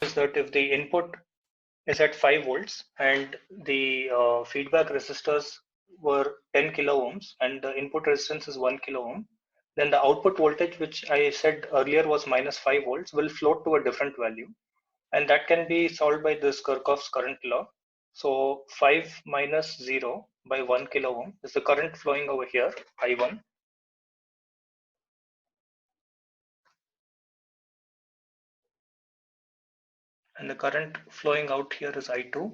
is that if the input is at 5 volts and the feedback resistors were 10 kilo ohms and the input resistance is 1 kilo ohm, then the output voltage, which I said earlier was minus 5 volts, will float to a different value. And that can be solved by this Kirchhoff's current law. So 5 minus 0 by 1 kilo ohm is the current flowing over here, I1. And the current flowing out here is I2.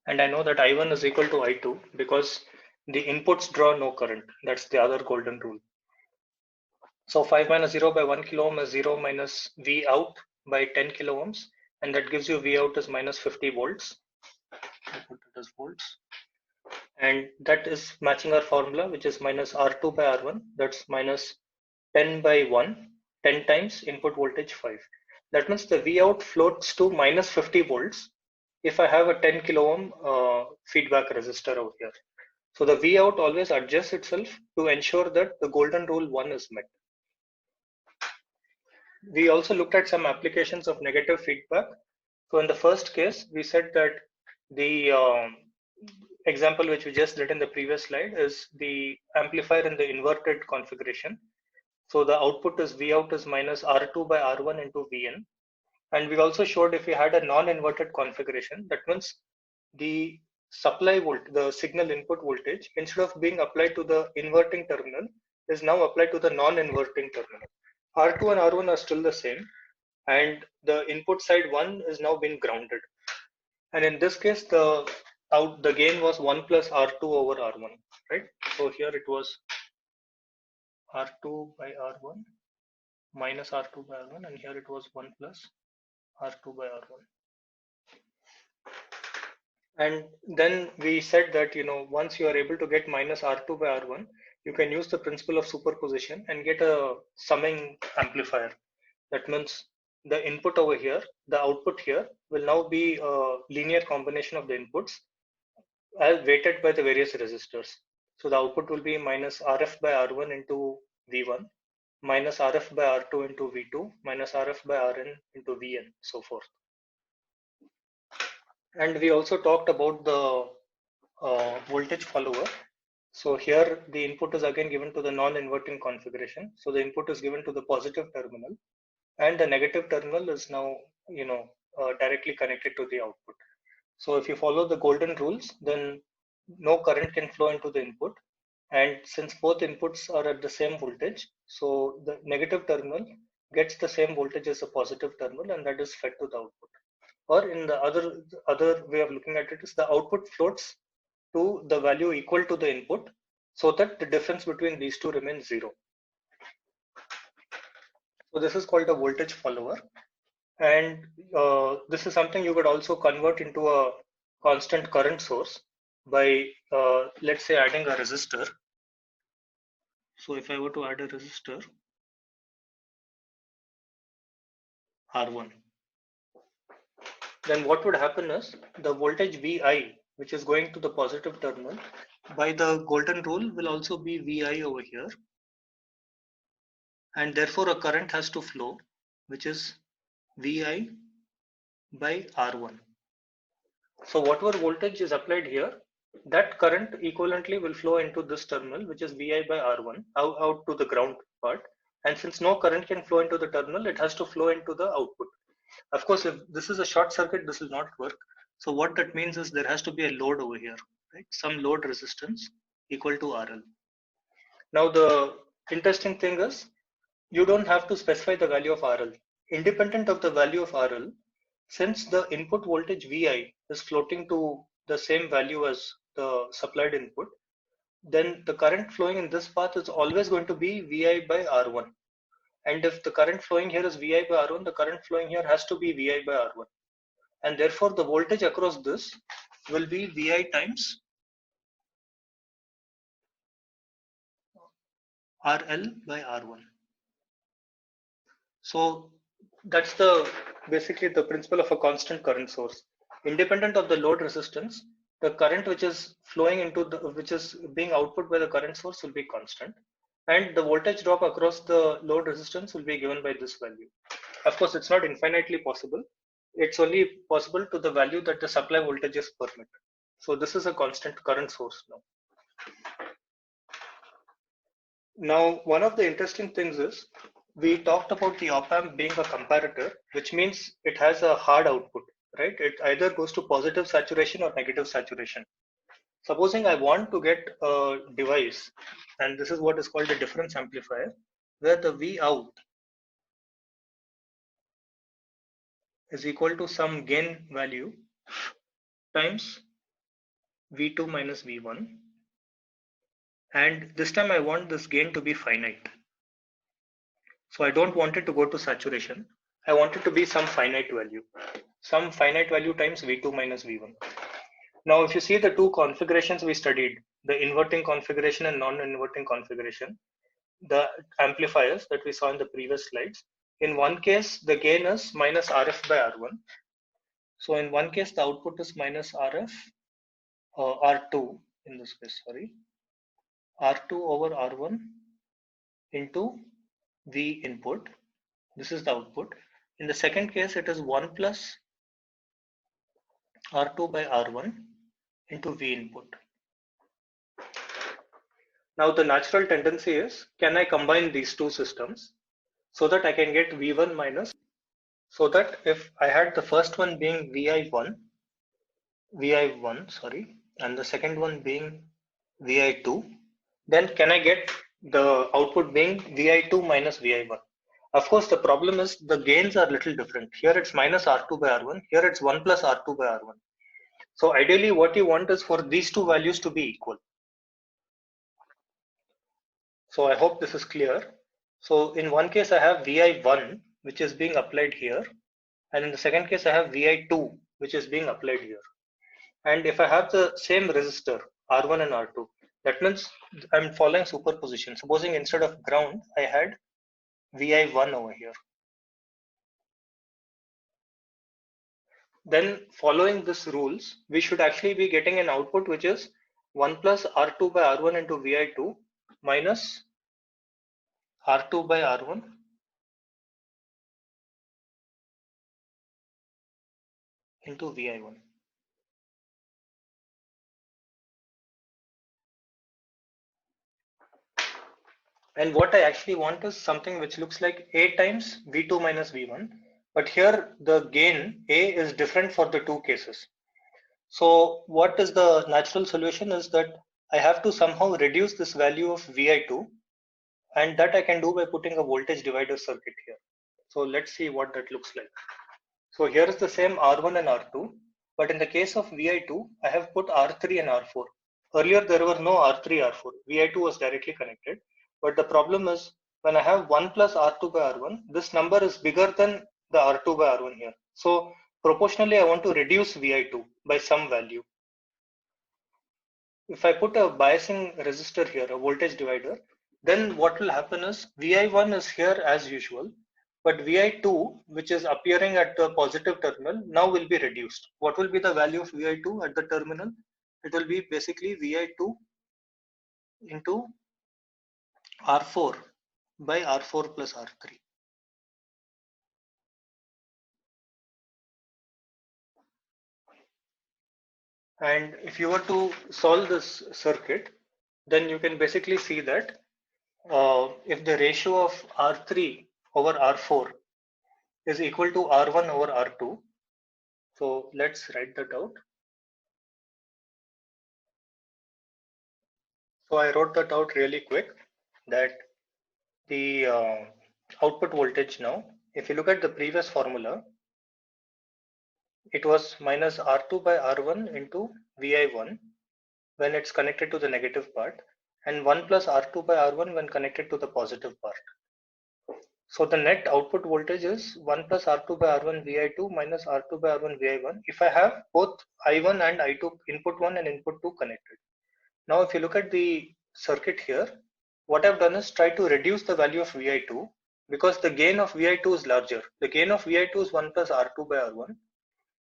And I know that I1 is equal to I2 because the inputs draw no current. That's the other golden rule. So 5 minus 0 by 1 kilo ohm is 0 minus V out by 10 kilo ohms. And that gives you V out is minus 50 volts. I put it as volts. And that is matching our formula, which is minus R2 by R1. That's minus 10 by 1, 10 times input voltage 5. That means the V out floats to minus 50 volts if I have a 10 kilo ohm feedback resistor over here. So the V out always adjusts itself to ensure that the golden rule 1 is met. We also looked at some applications of negative feedback. So in the first case, we said that the example which we just did in the previous slide is the amplifier in the inverted configuration. So the output is V out is minus R2 by R1 into Vn. And we also showed if we had a non-inverted configuration, that means the supply volt, the signal input voltage, instead of being applied to the inverting terminal, is now applied to the non-inverting terminal. R2 and R1 are still the same, and the input side 1 is now being grounded. And in this case, the gain was 1 plus R2 over R1, right? So here it was R2 by R1 minus R2 by R1, and here it was 1 plus R2 by R1. And then we said that, once you are able to get minus R2 by R1, you can use the principle of superposition and get a summing amplifier. That means the input over here, the output here will now be a linear combination of the inputs as weighted by the various resistors. So the output will be minus Rf by R1 into V1, minus Rf by R2 into V2, minus Rf by Rn into Vn, so forth. And we also talked about the voltage follower. So here the input is again given to the non-inverting configuration. So the input is given to the positive terminal, and the negative terminal is now directly connected to the output. So if you follow the golden rules, then no current can flow into the input. And since both inputs are at the same voltage, so the negative terminal gets the same voltage as the positive terminal, and that is fed to the output. Or in the other way of looking at it is the output floats to the value equal to the input, so that the difference between these two remains 0. So this is called a voltage follower. And this is something you could also convert into a constant current source by, let's say, adding a resistor. So if I were to add a resistor, R1, then what would happen is the voltage Vi, which is going to the positive terminal, by the golden rule will also be Vi over here. And therefore a current has to flow, which is Vi by R1. So whatever voltage is applied here, that current equivalently will flow into this terminal, which is Vi by R1, out to the ground part. And since no current can flow into the terminal, it has to flow into the output. Of course, if this is a short circuit, this will not work. So what that means is there has to be a load over here, right? Some load resistance equal to RL. Now the interesting thing is, you don't have to specify the value of RL. Independent of the value of RL, since the input voltage Vi is floating to the same value as the supplied input, then the current flowing in this path is always going to be Vi by R1. And if the current flowing here is Vi by R1, the current flowing here has to be Vi by R1. And therefore the voltage across this will be Vi times RL by R1. So that's basically the principle of a constant current source. Independent of the load resistance, the current which is flowing which is being output by the current source will be constant, and the voltage drop across the load resistance will be given by this value. Of course, it's not infinitely possible, it's only possible to the value that the supply voltages permit. So this is a constant current source now. Now, one of the interesting things is we talked about the op-amp being a comparator, which means it has a hard output, right? It either goes to positive saturation or negative saturation. Supposing I want to get a device, and this is what is called a difference amplifier, where the V out is equal to some gain value times V2 minus V1. And this time I want this gain to be finite. So I don't want it to go to saturation. I want it to be some finite value times V2 minus V1. Now, if you see the two configurations we studied, the inverting configuration and non-inverting configuration, the amplifiers that we saw in the previous slides, in one case, the gain is minus RF by R1. So in one case, the output is minus RF, R2 in this case, sorry, R2 over R1 into V input. This is the output. In the second case, it is 1 plus R2 by R1 into V input. Now the natural tendency is, can I combine these two systems so that I can get V1 minus, so that if I had the first one being VI1, sorry, and the second one being VI2, then can I get the output being VI2 minus VI1? Of course, the problem is the gains are little different. Here it's minus R2 by R1, here it's 1 plus R2 by R1. So ideally what you want is for these two values to be equal. So I hope this is clear. So in one case I have VI1 which is being applied here, and in the second case I have VI2 which is being applied here. And if I have the same resistor R1 and R2, that means I'm following superposition. Supposing instead of ground I had VI1 over here. Then following these rules, we should actually be getting an output which is 1 plus R2 by R1 into VI2 minus R2 by R1 into VI1. And what I actually want is something which looks like A times V2 minus V1. But here the gain A is different for the two cases. So what is the natural solution is that I have to somehow reduce this value of VI2, and that I can do by putting a voltage divider circuit here. So let's see what that looks like. So here is the same R1 and R2, but in the case of VI2, I have put R3 and R4. Earlier there were no R3, R4. VI2 was directly connected. But the problem is when I have 1 plus R2 by R1, this number is bigger than the R2 by R1 here. So proportionally, I want to reduce VI2 by some value. If I put a biasing resistor here, a voltage divider, then what will happen is VI1 is here as usual, but VI2, which is appearing at the positive terminal, now will be reduced. What will be the value of VI2 at the terminal? It will be basically VI2 into R4 by R4 plus R3. And if you were to solve this circuit, then you can basically see that if the ratio of R3 over R4 is equal to R1 over R2, so let's write that out. So I wrote that out really quick, that the output voltage now, if you look at the previous formula, it was minus R2 by R1 into VI1 when it's connected to the negative part, and 1 plus R2 by R1 when connected to the positive part. So the net output voltage is 1 plus R2 by R1 VI2 minus R2 by R1 VI1 if I have both I1 and I2, input 1 and input 2 connected. Now if you look at the circuit here, what I've done is try to reduce the value of VI2 because the gain of VI2 is larger. The gain of VI2 is 1 plus R2 by R1.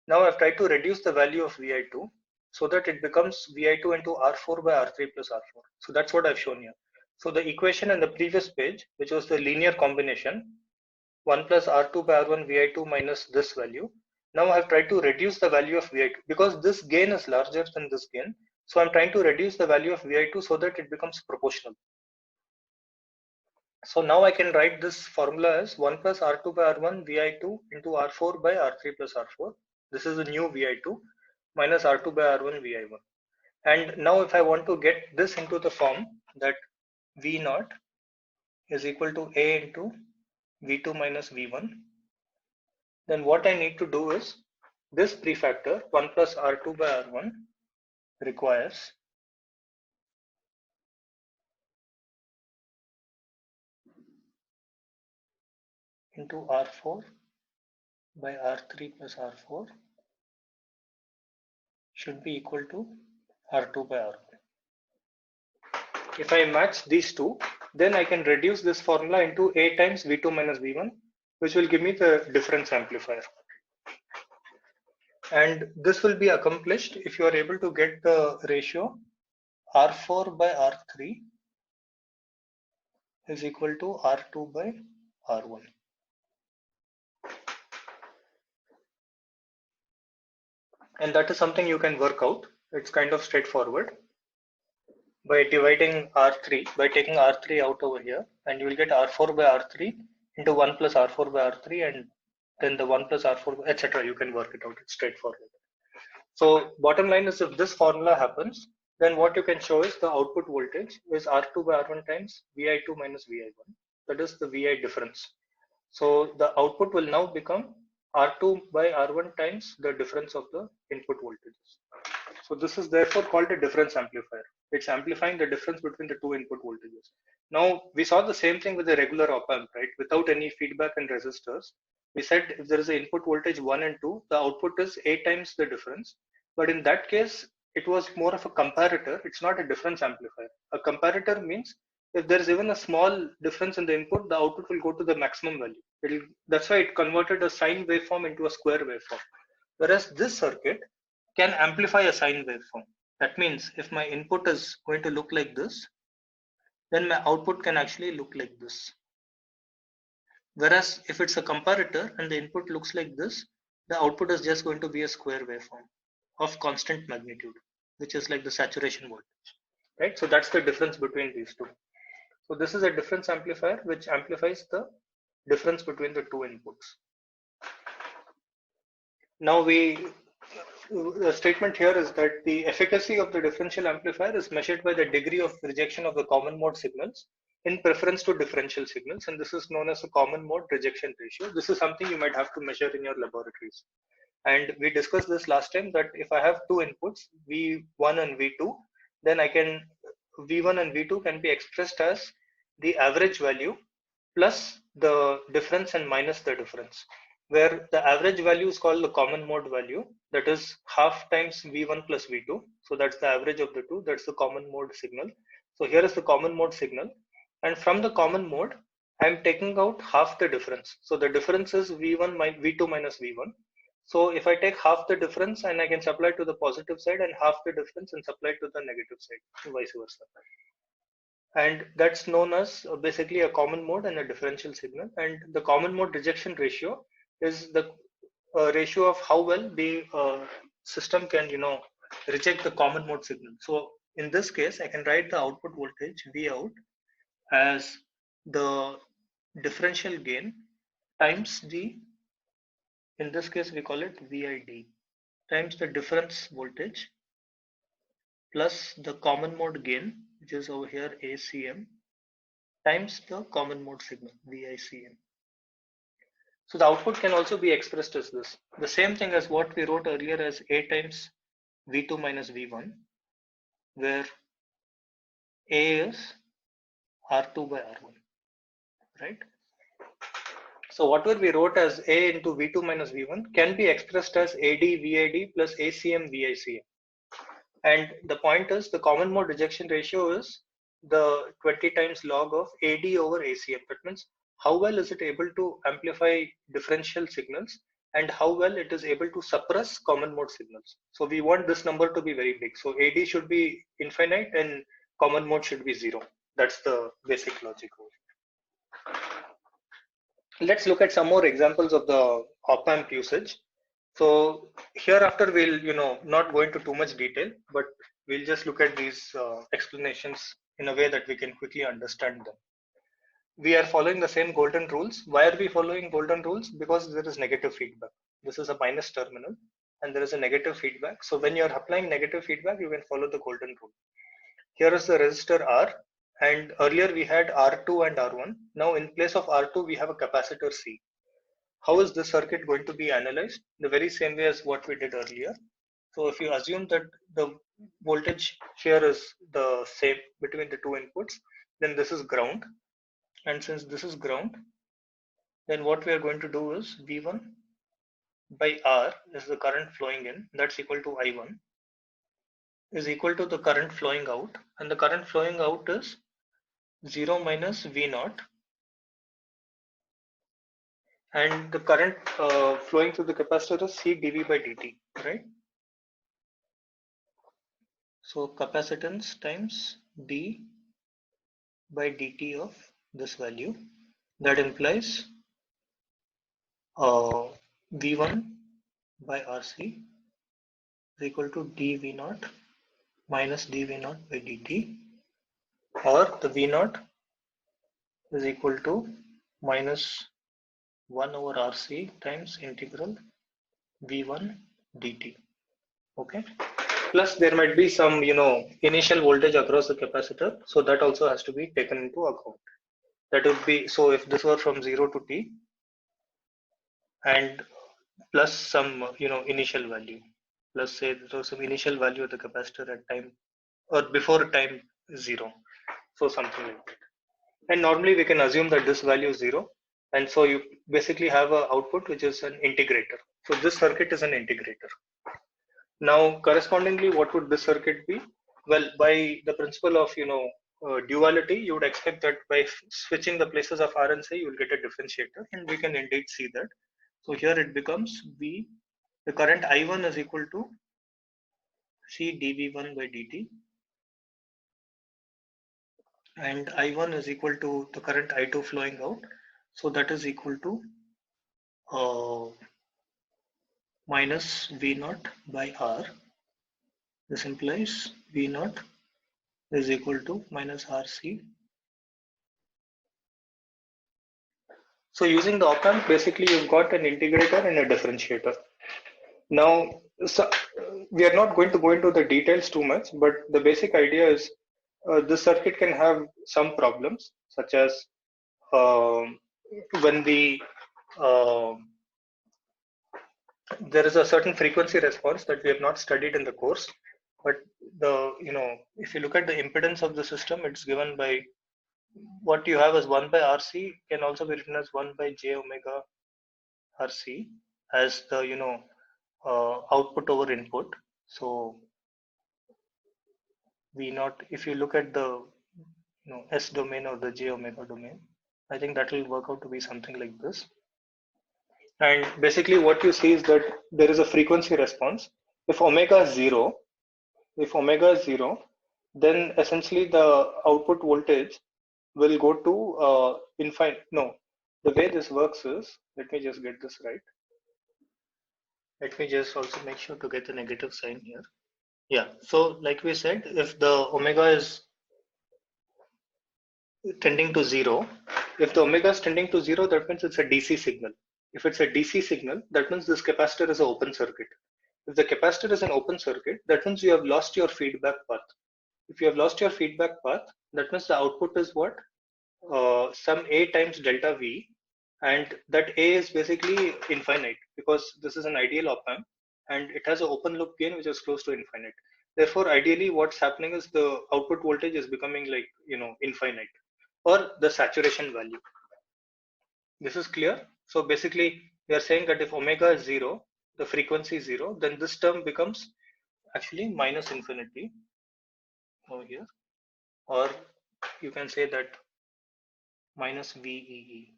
Now I've tried to reduce the value of VI2 so that it becomes VI2 into R4 by R3 plus R4. So that's what I've shown here. So the equation in the previous page, which was the linear combination, 1 plus R2 by R1 VI2 minus this value, Now I've tried to reduce the value of Vi2 because this gain is larger than this gain. So I'm trying to reduce the value of Vi2 so that it becomes proportional. So now I can write this formula as 1 plus R2 by R1 Vi2 into R4 by R3 plus R4. This is the new Vi2 minus R2 by R1 Vi1. And now if I want to get this into the form that V0 is equal to A into V2 minus V1, then what I need to do is this prefactor 1 plus R2 by R1 requires into R4 by R3 plus R4 should be equal to R2 by R1. If I match these two, then I can reduce this formula into A times V2 minus V1, which will give me the difference amplifier. And this will be accomplished if you are able to get the ratio R4 by R3 is equal to R2 by R1. And that is something you can work out. It's kind of straightforward. By dividing R3, by taking R3 out over here, and you will get R4 by R3 into 1 plus R4 by R3, and then the 1 plus R4, etc. You can work it out. It's straightforward. So bottom line is, if this formula happens, then what you can show is the output voltage is R2 by R1 times Vi2 minus Vi1. That is the Vi difference. So the output will now become R2 by R1 times the difference of the input voltages. So this is therefore called a difference amplifier. It's amplifying the difference between the two input voltages. Now we saw the same thing with the regular op-amp, right? Without any feedback and resistors. We said if there is an input voltage 1 and 2, the output is 8 times the difference. But in that case, it was more of a comparator. It's not a difference amplifier. A comparator means if there is even a small difference in the input, the output will go to the maximum value. That's why it converted a sine waveform into a square waveform. Whereas this circuit can amplify a sine waveform. That means if my input is going to look like this, then my output can actually look like this. Whereas if it's a comparator and the input looks like this, the output is just going to be a square waveform of constant magnitude, which is like the saturation voltage, right? So that's the difference between these two. So this is a difference amplifier which amplifies the difference between the two inputs. Now the statement here is that the efficacy of the differential amplifier is measured by the degree of rejection of the common mode signals in preference to differential signals, and this is known as a common mode rejection ratio. This is something you might have to measure in your laboratories. And we discussed this last time that if I have two inputs, V1 and V2, then I can V1 and V2 can be expressed as the average value plus the difference and minus the difference, where the average value is called the common mode value, that is half times V1 plus V2. So that's the average of the two, that's the common mode signal. So here is the common mode signal, and from the common mode I'm taking out half the difference. So the difference is V2 minus V1. So if I take half the difference and I can supply to the positive side, and half the difference and supply to the negative side, vice versa. And that's known as basically a common mode and a differential signal. And the common mode rejection ratio is the ratio of how well the system can, reject the common mode signal. So in this case, I can write the output voltage V out as the differential gain times the, in this case we call it VID, times the difference voltage plus the common mode gain, which is over here ACM, times the common mode signal VICM. So the output can also be expressed as this, the same thing as what we wrote earlier as A times V2 minus V1, where A is R2 by R1, right? So whatever we wrote as A into V2 minus V1 can be expressed as AD VID plus ACM VICM. And the point is, the common mode rejection ratio is the 20 times log of AD over ACM. That means how well is it able to amplify differential signals and how well it is able to suppress common mode signals. So we want this number to be very big. So AD should be infinite and common mode should be 0. That's the basic logic. Let's look at some more examples of the op-amp usage. So hereafter we'll, not go into too much detail, but we'll just look at these explanations in a way that we can quickly understand them. We are following the same golden rules. Why are we following golden rules? Because there is negative feedback. This is a minus terminal and there is a negative feedback. So when you are applying negative feedback, you can follow the golden rule. Here is the resistor R, and earlier we had R2 and R1. Now in place of R2, we have a capacitor C. How is this circuit going to be analyzed? The very same way as what we did earlier. So if you assume that the voltage here is the same between the two inputs, then this is ground. And since this is ground, then what we are going to do is V1 by R is the current flowing in, that's equal to I1, is equal to the current flowing out, and the current flowing out is 0 minus V0, and the current flowing through the capacitor is C dV by dt, right? So capacitance times d by dt of this value, that implies V1 by RC is equal to dV0 minus dV0 by dt, or the V0 is equal to minus 1 over RC times integral V1 dt. Okay. Plus there might be some, initial voltage across the capacitor. So that also has to be taken into account. That would be, so if this were from 0 to t and plus some, initial value, plus say there was some initial value of the capacitor at time or before time 0. So something like that. And normally we can assume that this value is 0. And so you basically have an output which is an integrator. So this circuit is an integrator. Now, correspondingly, what would this circuit be? Well, by the principle of duality, you would expect that by switching the places of R and C, you will get a differentiator, and we can indeed see that. So here it becomes V. The current I1 is equal to C dV1 by dt, and I1 is equal to the current I2 flowing out. So that is equal to minus V0 by R. This implies V0 is equal to minus RC. So using the op-amp, basically you've got an integrator and a differentiator. Now, we are not going to go into the details too much, but the basic idea is this circuit can have some problems, such as when there is a certain frequency response that we have not studied in the course, but if you look at the impedance of the system, it's given by what you have as 1 by RC can also be written as 1 by j omega RC as the output over input. So V0, if you look at the S domain or the j omega domain, I think that will work out to be something like this. And basically what you see is that there is a frequency response. If omega is 0, then essentially the output voltage will go to infinite. No, the way this works is, let me just get this right. Let me just also make sure to get the negative sign here. Yeah, so like we said, if the omega is tending to 0, if the omega is tending to 0, that means it's a DC signal. If it's a DC signal, that means this capacitor is an open circuit. If the capacitor is an open circuit, that means you have lost your feedback path. If you have lost your feedback path, that means the output is what? Some A times delta V, and that A is basically infinite because this is an ideal op-amp and it has an open loop gain which is close to infinite. Therefore, ideally what's happening is the output voltage is becoming like, infinite or the saturation value. This is clear? So basically we are saying that if omega is 0, the frequency is 0, then this term becomes actually minus infinity over here, or you can say that minus VEE.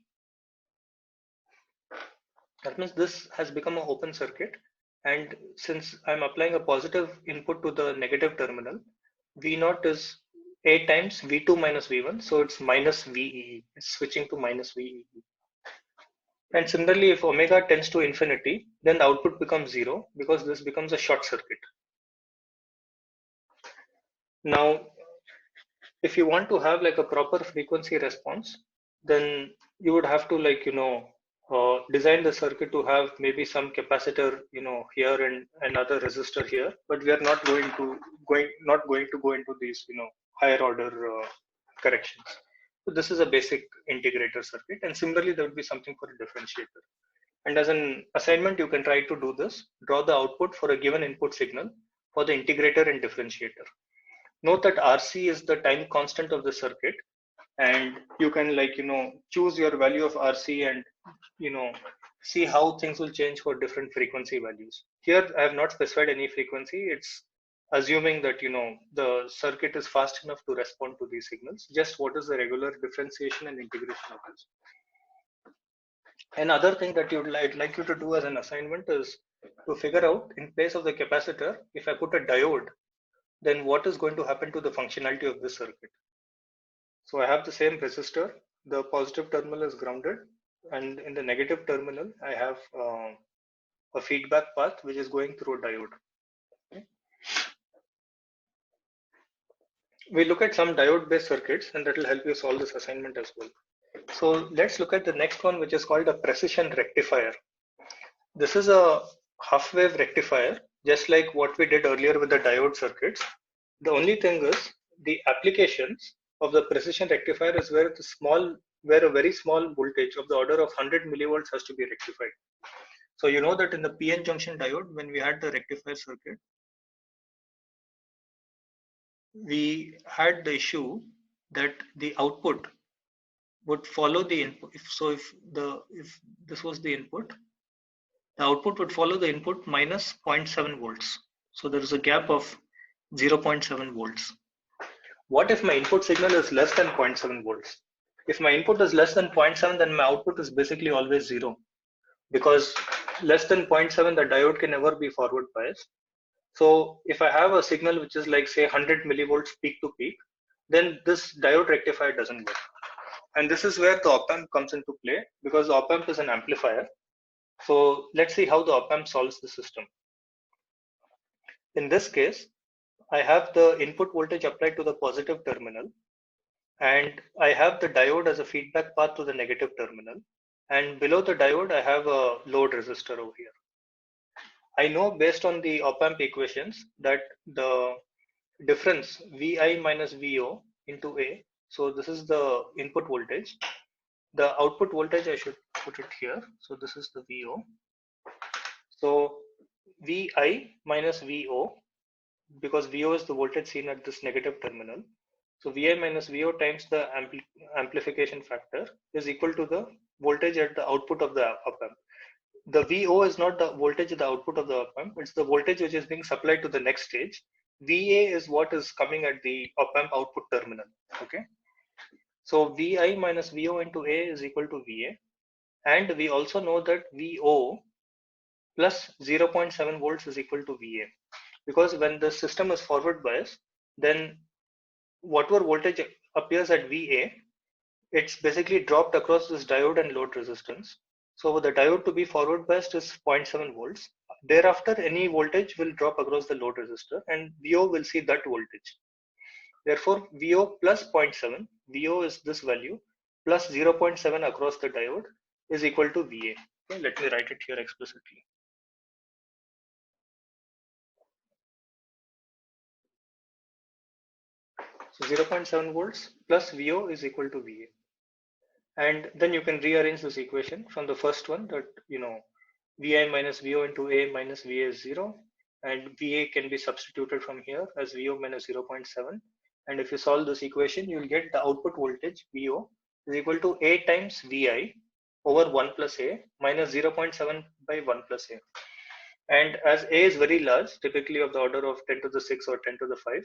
That means this has become an open circuit, and since I'm applying a positive input to the negative terminal, V0 is A times V2 minus V1, so it's minus VEE. It's switching to minus VEE. And similarly, if omega tends to infinity, then the output becomes 0 because this becomes a short circuit. Now, if you want to have like a proper frequency response, then you would have to design the circuit to have maybe some capacitor here and another resistor here, but we are not going to go into these higher order corrections. So this is a basic integrator circuit, and similarly there would be something for a differentiator. And as an assignment, you can try to do this: draw the output for a given input signal for the integrator and differentiator. Note that RC is the time constant of the circuit, and you can choose your value of RC and see how things will change for different frequency values. Here I have not specified any frequency. It's assuming that the circuit is fast enough to respond to these signals. Just what is the regular differentiation and integration of this. Another thing that I'd like you to do as an assignment is to figure out, in place of the capacitor, if I put a diode, then what is going to happen to the functionality of this circuit. So I have the same resistor, the positive terminal is grounded, and in the negative terminal I have a feedback path which is going through a diode. Okay. We look at some diode based circuits, and that will help you solve this assignment as well. So let's look at the next one, which is called a precision rectifier. This is a half wave rectifier, just like what we did earlier with the diode circuits. The only thing is the applications of the precision rectifier is where a very small voltage of the order of 100 millivolts has to be rectified. So you know that in the PN junction diode, when we had the rectifier circuit, we had the issue that the output would follow the input. If this was the input, the output would follow the input minus 0.7 volts. So there is a gap of 0.7 volts. What if my input signal is less than 0.7 volts? If my input is less than 0.7, then my output is basically always 0, because less than 0.7, the diode can never be forward biased. So if I have a signal which is like say 100 millivolts peak to peak, then this diode rectifier doesn't work. And this is where the op-amp comes into play, because the op-amp is an amplifier. So let's see how the op-amp solves the system. In this case, I have the input voltage applied to the positive terminal, and I have the diode as a feedback path to the negative terminal. And below the diode, I have a load resistor over here. I know based on the op-amp equations that the difference Vi minus Vo into A, so this is the input voltage. The output voltage, I should put it here. So this is the Vo. So Vi minus Vo, because Vo is the voltage seen at this negative terminal. So Vi minus Vo times the amplification factor is equal to the voltage at the output of the op-amp. The Vo is not the voltage at the output of the op-amp, it's the voltage which is being supplied to the next stage. Va is what is coming at the op-amp output terminal. Okay. So Vi minus Vo into A is equal to Va. And we also know that Vo plus 0.7 volts is equal to Va. Because when the system is forward biased, then whatever voltage appears at Va, it's basically dropped across this diode and load resistance. So the diode to be forward biased is 0.7 volts. Thereafter, any voltage will drop across the load resistor, and Vo will see that voltage. Therefore, Vo plus 0.7, Vo is this value, plus 0.7 across the diode is equal to Va. Okay, let me write it here explicitly. So 0.7 volts plus Vo is equal to Va. And then you can rearrange this equation from the first one, that Vi minus Vo into A minus Va is 0, and Va can be substituted from here as Vo minus 0.7. And if you solve this equation, you will get the output voltage Vo is equal to A times Vi over 1 plus A minus 0.7 by 1 plus A. And as A is very large, typically of the order of 10 to the 6 or 10 to the 5,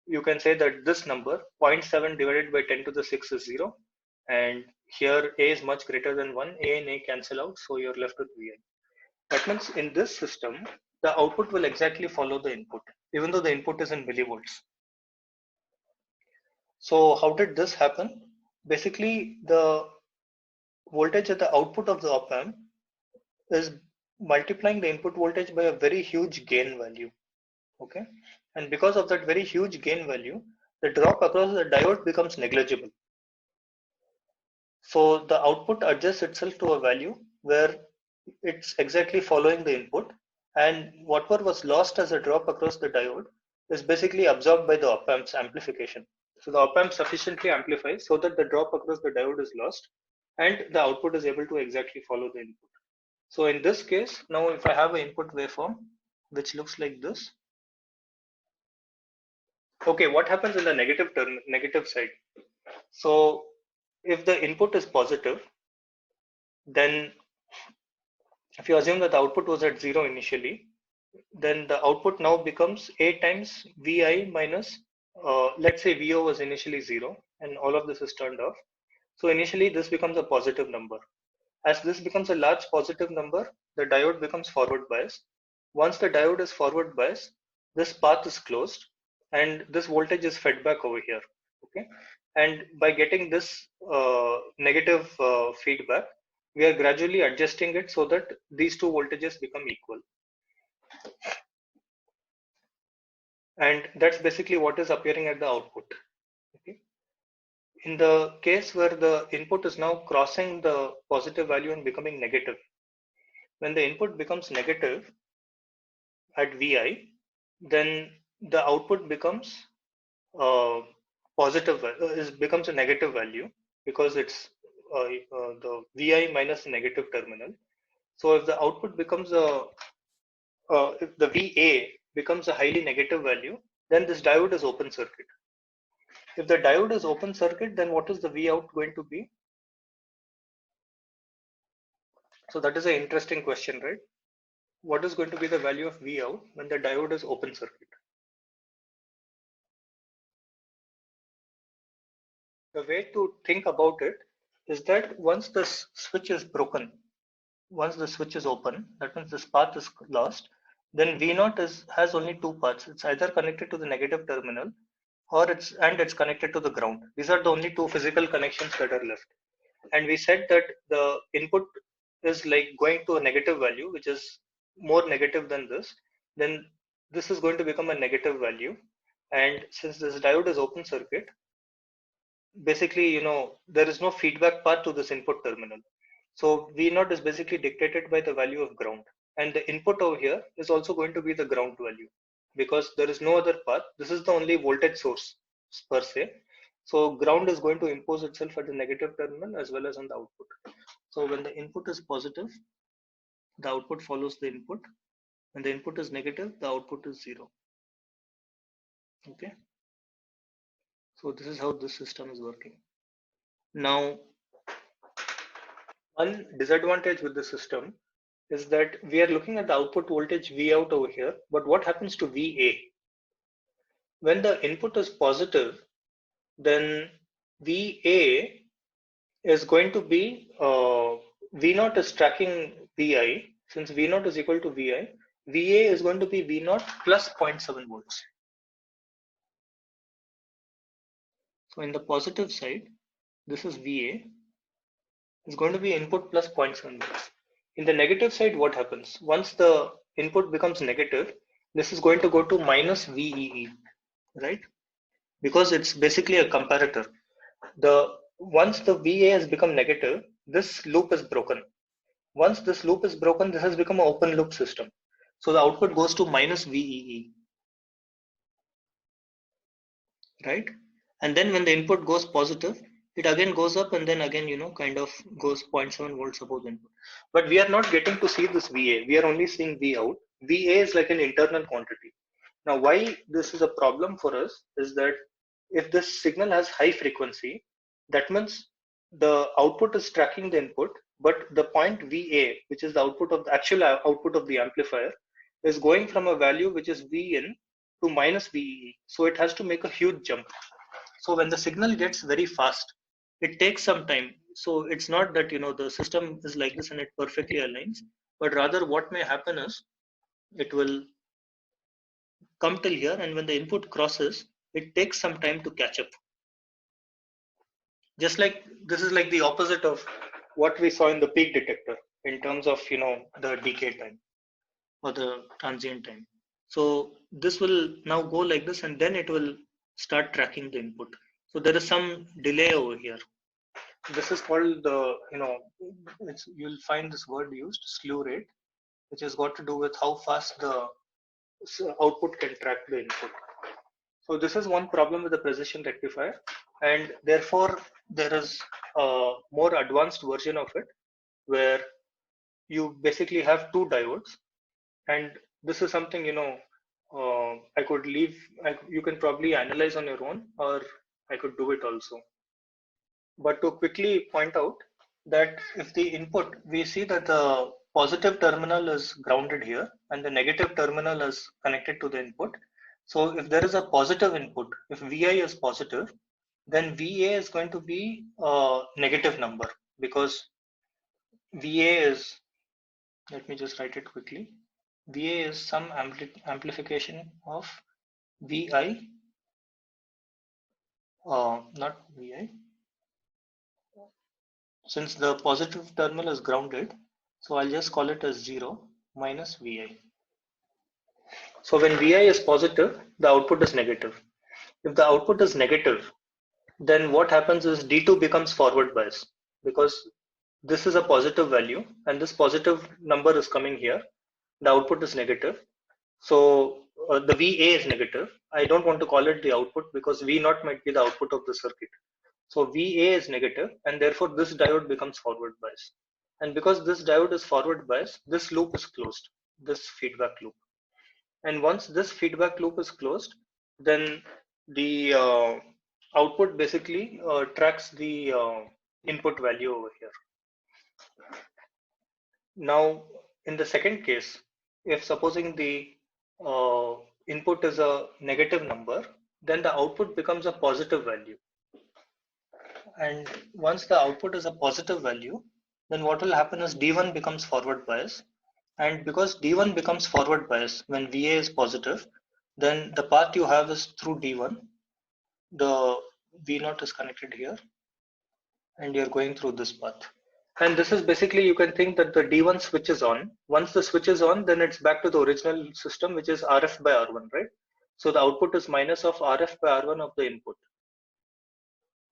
you can say that this number 0.7 divided by 10 to the 6 is 0. And here A is much greater than 1, A and A cancel out, so you're left with Vi. That means in this system, the output will exactly follow the input, even though the input is in millivolts. So how did this happen? Basically, the voltage at the output of the op amp is multiplying the input voltage by a very huge gain value. Okay, and because of that very huge gain value, the drop across the diode becomes negligible. So the output adjusts itself to a value where it's exactly following the input, and whatever was lost as a drop across the diode is basically absorbed by the op amp's amplification. So the op amp sufficiently amplifies so that the drop across the diode is lost and the output is able to exactly follow the input. So in this case, now if I have an input waveform which looks like this, okay, what happens in the negative side? So if the input is positive, then if you assume that the output was at 0 initially, then the output now becomes A times Vi minus, let's say Vo was initially 0 and all of this is turned off. So initially this becomes a positive number. As this becomes a large positive number, the diode becomes forward biased. Once the diode is forward biased, this path is closed and this voltage is fed back over here. Okay, and by getting this negative feedback, we are gradually adjusting it so that these two voltages become equal. And that's basically what is appearing at the output. Okay. In the case where the input is now crossing the positive value and becoming negative, when the input becomes negative at Vi, then the output becomes positive, becomes a negative value because it's the Vi minus the negative terminal. So if the output becomes if the Va becomes a highly negative value, then this diode is open circuit. If the diode is open circuit, then what is the V out going to be? So that is an interesting question, right? What is going to be the value of V out when the diode is open circuit? The way to think about it is that once the switch is broken, once the switch is open, that means this path is lost, then V0 has only two paths. It's either connected to the negative terminal or it's connected to the ground. These are the only two physical connections that are left. And we said that the input is like going to a negative value, which is more negative than this, then this is going to become a negative value. And since this diode is open circuit, basically, there is no feedback path to this input terminal. So V0 is basically dictated by the value of ground. And the input over here is also going to be the ground value because there is no other path. This is the only voltage source per se. So ground is going to impose itself at the negative terminal as well as on the output. So when the input is positive, the output follows the input. When the input is negative, the output is 0. Okay. So this is how this system is working. Now, one disadvantage with the system is that we are looking at the output voltage V out over here, but what happens to VA? When the input is positive, then VA is going to be V0 is tracking Vi. Since V0 is equal to Vi, VA is going to be V0 plus 0.7 volts. So in the positive side, this is VA. It's going to be input plus 0.7 volts. In the negative side, what happens? Once the input becomes negative, this is going to go to minus VEE, right? Because it's basically a comparator. Once the VA has become negative, this loop is broken. Once this loop is broken, this has become an open loop system. So the output goes to minus VEE, right? And then when the input goes positive, it again goes up and then again, kind of goes 0.7 volts above the input. But we are not getting to see this VA. We are only seeing V out. VA is like an internal quantity. Now, why this is a problem for us is that if this signal has high frequency, that means the output is tracking the input, but the point VA, which is the output of the actual output of the amplifier, is going from a value which is Vin to minus VE. So it has to make a huge jump. So when the signal gets very fast, it takes some time. So it's not that the system is like this and it perfectly aligns, but rather what may happen is it will come till here, and when the input crosses, it takes some time to catch up. Just like this is like the opposite of what we saw in the peak detector in terms of, the decay time or the transient time. So this will now go like this, and then it will start tracking the input. So there is some delay over here. This is called the, you'll find this word used, slew rate, which has got to do with how fast the output can track the input. So this is one problem with the precision rectifier, and therefore there is a more advanced version of it where you basically have two diodes, and this is something, I could leave, you can probably analyze on your own, or I could do it also. But to quickly point out that if the input, we see that the positive terminal is grounded here and the negative terminal is connected to the input. So if there is a positive input, if Vi is positive, then Va is going to be a negative number, because Va is, let me just write it quickly. Va is some amplification of Vi, not Vi, since the positive terminal is grounded, so I'll just call it as 0 minus Vi. So when Vi is positive, the output is negative. If the output is negative, then what happens is D2 becomes forward bias, because this is a positive value and this positive number is coming here. The output is negative. So the Va is negative. I don't want to call it the output because V0 might be the output of the circuit. So Va is negative, and therefore this diode becomes forward bias. And because this diode is forward bias, this loop is closed, this feedback loop. And once this feedback loop is closed, then the output basically tracks the input value over here. Now, in the second case, if supposing the input is a negative number, then the output becomes a positive value. And once the output is a positive value, then what will happen is D1 becomes forward bias. And because D1 becomes forward bias when Va is positive, then the path you have is through D1. The V0 is connected here, and you're going through this path. And this is basically, you can think that the D1 switch is on. Once the switch is on, then it's back to the original system, which is RF by R1, right? So the output is minus of RF by R1 of the input.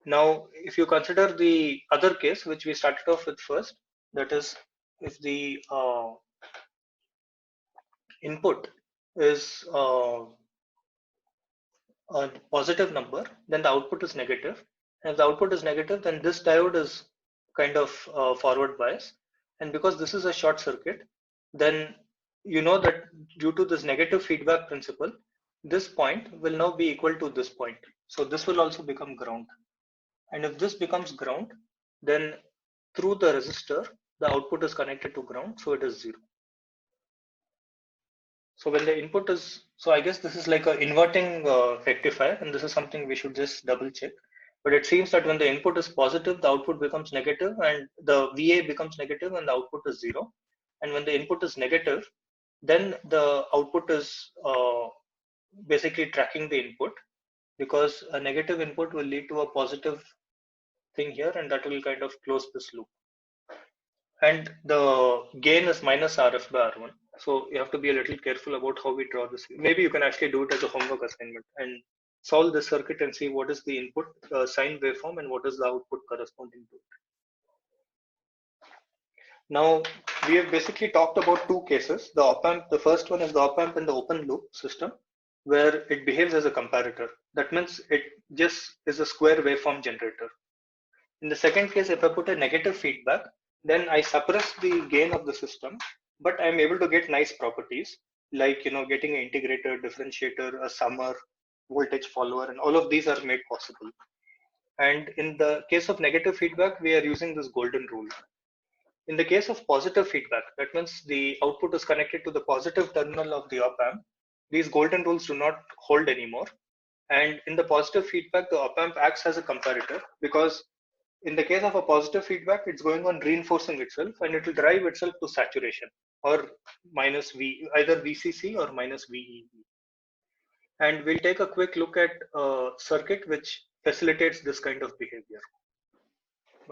Now, if you consider the other case, which we started off with first, that is, if the input is a positive number, then the output is negative. And if the output is negative, then this diode is kind of forward bias. And because this is a short circuit, then you know that due to this negative feedback principle, this point will now be equal to this point. So this will also become ground. And if this becomes ground, then through the resistor, the output is connected to ground, so it is 0. So when the input is, so I guess this is like an inverting rectifier, and this is something we should just double check. But it seems that when the input is positive, the output becomes negative, and the Va becomes negative, and the output is 0. And when the input is negative, then the output is basically tracking the input, because a negative input will lead to a positive thing here, and that will kind of close this loop. And the gain is minus RF by R1. So you have to be a little careful about how we draw this. Maybe you can actually do it as a homework assignment and solve this circuit and see what is the input sine waveform and what is the output corresponding to it. Now, we have basically talked about two cases. The op amp, the first one is the op amp in the open loop system, where it behaves as a comparator. That means it just is a square waveform generator. In the second case, if I put a negative feedback, then I suppress the gain of the system, but I'm able to get nice properties like, getting an integrator, differentiator, a summer, voltage follower, and all of these are made possible. And in the case of negative feedback, we are using this golden rule. In the case of positive feedback, that means the output is connected to the positive terminal of the op amp. These golden rules do not hold anymore. And in the positive feedback, the op amp acts as a comparator, because in the case of a positive feedback, it's going on reinforcing itself, and it will drive itself to saturation or minus V, either VCC or minus VEE. And we'll take a quick look at a circuit which facilitates this kind of behavior.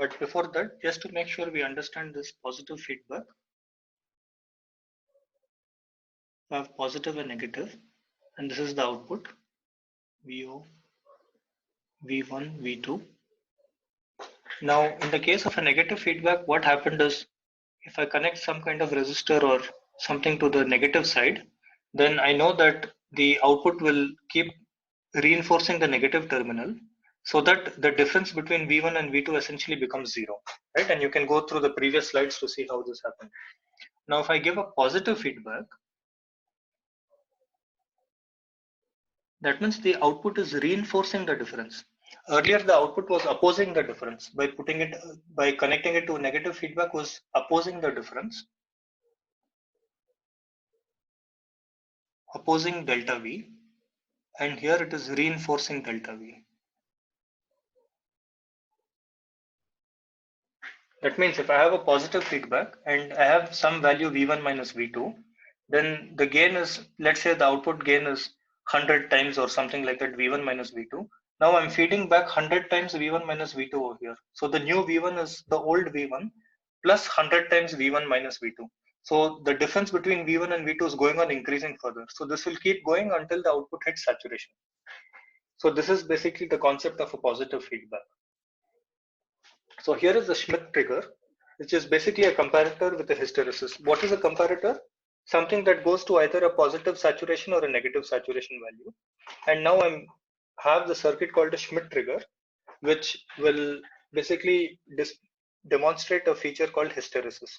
But before that, just to make sure we understand this positive feedback, we have positive and negative, and this is the output VO, V1, V2. Now, in the case of a negative feedback, what happened is if I connect some kind of resistor or something to the negative side, then I know that the output will keep reinforcing the negative terminal so that the difference between V1 and V2 essentially becomes zero, right? And you can go through the previous slides to see how this happened. Now, if I give a positive feedback, that means the output is reinforcing the difference. Earlier, the output was opposing the difference by connecting it to negative feedback was opposing the difference, opposing delta V, and here it is reinforcing delta V. That means if I have a positive feedback and I have some value V1 minus V2, then the gain is, let's say the output gain is 100 times or something like that, V1 minus V2. Now I'm feeding back 100 times V1 minus V2 over here. So the new V1 is the old V1 plus 100 times V1 minus V2. So the difference between V1 and V2 is going on increasing further. So this will keep going until the output hits saturation. So this is basically the concept of a positive feedback. So here is the Schmitt trigger, which is basically a comparator with a hysteresis. What is a comparator? Something that goes to either a positive saturation or a negative saturation value. And now I have the circuit called a Schmitt trigger, which will basically demonstrate a feature called hysteresis.